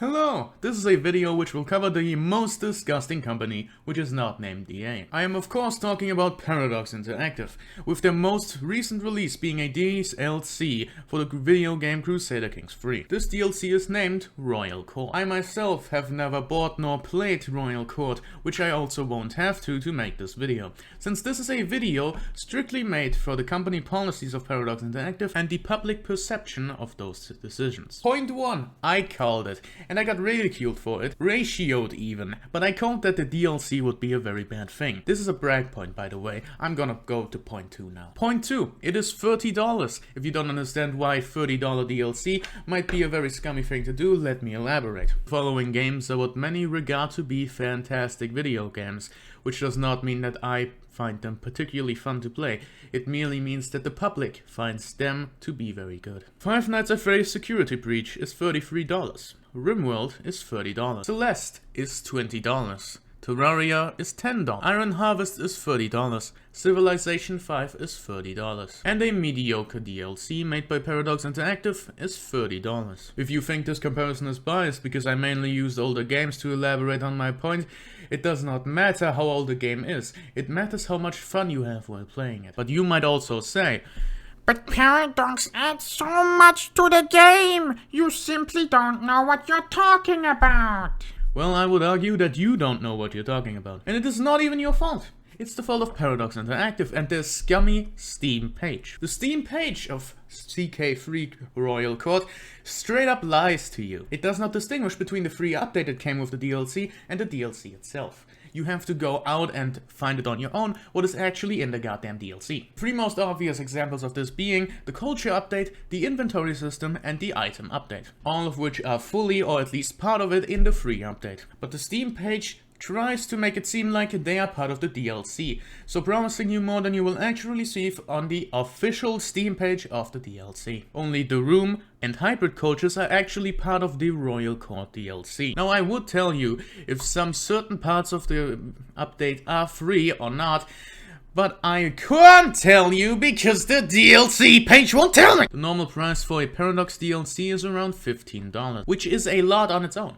Hello! This is a video which will cover the most disgusting company, which is not named EA. I am of course talking about Paradox Interactive, with their most recent release being a DLC for the video game Crusader Kings 3. This DLC is named Royal Court. I myself have never bought nor played Royal Court, which I also won't have to make this video, since this is a video strictly made for the company policies of Paradox Interactive and the public perception of those decisions. Point 1. I called it. And I got ridiculed for it, ratioed even, but I called that the DLC would be a very bad thing. This is a brag point, by the way. I'm gonna go to point 2 now. Point 2, it is $30. If you don't understand why $30 DLC might be a very scummy thing to do, let me elaborate. The following games are what many regard to be fantastic video games, which does not mean that I find them particularly fun to play. It merely means that the public finds them to be very good. Five Nights at Freddy's Security Breach is $33. RimWorld is $30. Celeste is $20. Terraria is $10. Iron Harvest is $30. Civilization 5 is $30. And a mediocre DLC made by Paradox Interactive is $30. If you think this comparison is biased because I mainly used older games to elaborate on my point, it does not matter how old the game is. It matters how much fun you have while playing it. But you might also say, "But Paradox adds so much to the game! You simply don't know what you're talking about!" well, I would argue that you don't know what you're talking about. And it is not even your fault. It's the fault of Paradox Interactive and their scummy Steam page. The Steam page of CK3 Royal Court straight up lies to you. It does not distinguish between the free update that came with the DLC and the DLC itself. You have to go out and find it on your own, what is actually in the goddamn DLC. Three most obvious examples of this being the culture update, the inventory system, and the item update. All of which are fully, or at least part of it, in the free update. But the Steam page tries to make it seem like they are part of the DLC, so promising you more than you will actually receive on the official Steam page of the DLC. Only the room and hybrid cultures are actually part of the Royal Court DLC. Now I would tell you if some certain parts of the update are free or not, but I can't tell you because the DLC page won't tell me! The normal price for a Paradox DLC is around $15, which is a lot on its own.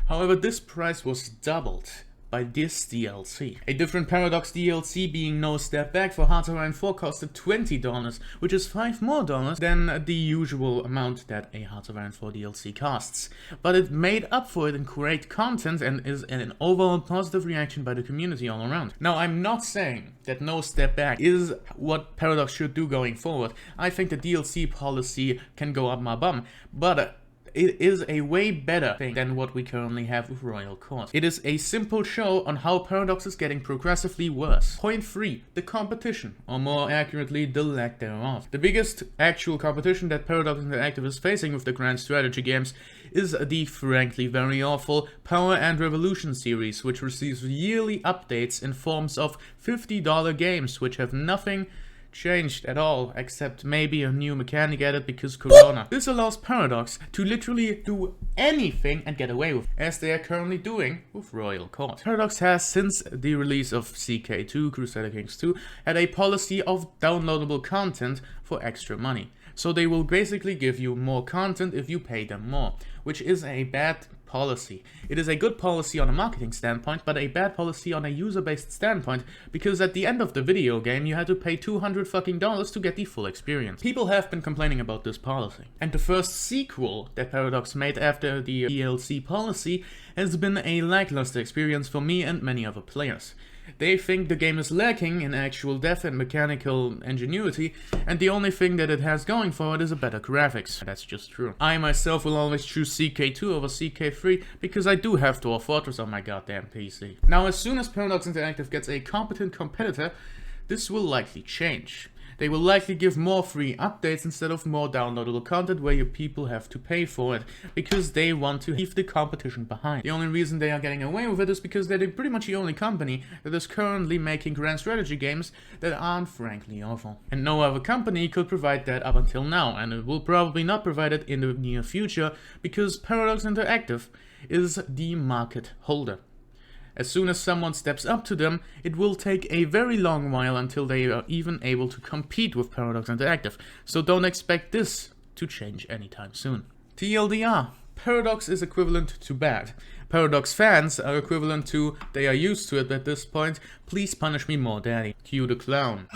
However, this price was doubled by this DLC. A different Paradox DLC being No Step Back for Hearts of Iron 4 costed $20, which is $5 more than the usual amount that a Hearts of Iron 4 DLC costs. But it made up for it in great content and is an overall positive reaction by the community all around. Now, I'm not saying that No Step Back is what Paradox should do going forward. I think the DLC policy can go up my bum, but it is a way better thing than what we currently have with Royal Court. It is a simple show on how Paradox is getting progressively worse. Point 3. The competition, or more accurately, the lack thereof. The biggest actual competition that Paradox Interactive is facing with the grand strategy games is the frankly very awful Power and Revolution series, which receives yearly updates in forms of $50 games, which have nothing changed at all, except maybe a new mechanic added because Corona. This allows Paradox to literally do anything and get away with, as they are currently doing with Royal Court. Paradox has, since the release of CK2, Crusader Kings 2, had a policy of downloadable content for extra money. So they will basically give you more content if you pay them more, which is a bad policy. It is a good policy on a marketing standpoint, but a bad policy on a user-based standpoint, because at the end of the video game you had to pay $200 fucking to get the full experience. People have been complaining about this policy. And the first sequel that Paradox made after the DLC policy has been a lackluster experience for me and many other players. They think the game is lacking in actual depth and mechanical ingenuity, and the only thing that it has going for it is a better graphics. That's just true. I myself will always choose CK2 over CK3 because I do have Dwarf Fortress on my goddamn PC. Now, as soon as Paradox Interactive gets a competent competitor, this will likely change. They will likely give more free updates instead of more downloadable content where your people have to pay for it, because they want to leave the competition behind. The only reason they are getting away with it is because they're pretty much the only company that is currently making grand strategy games that aren't frankly awful. And no other company could provide that up until now, and it will probably not provide it in the near future, because Paradox Interactive is the market holder. As soon as someone steps up to them, it will take a very long while until they are even able to compete with Paradox Interactive, so don't expect this to change anytime soon. TLDR, Paradox is equivalent to bad. Paradox fans are equivalent to they are used to it at this point. Please punish me more, daddy. Cue the clown.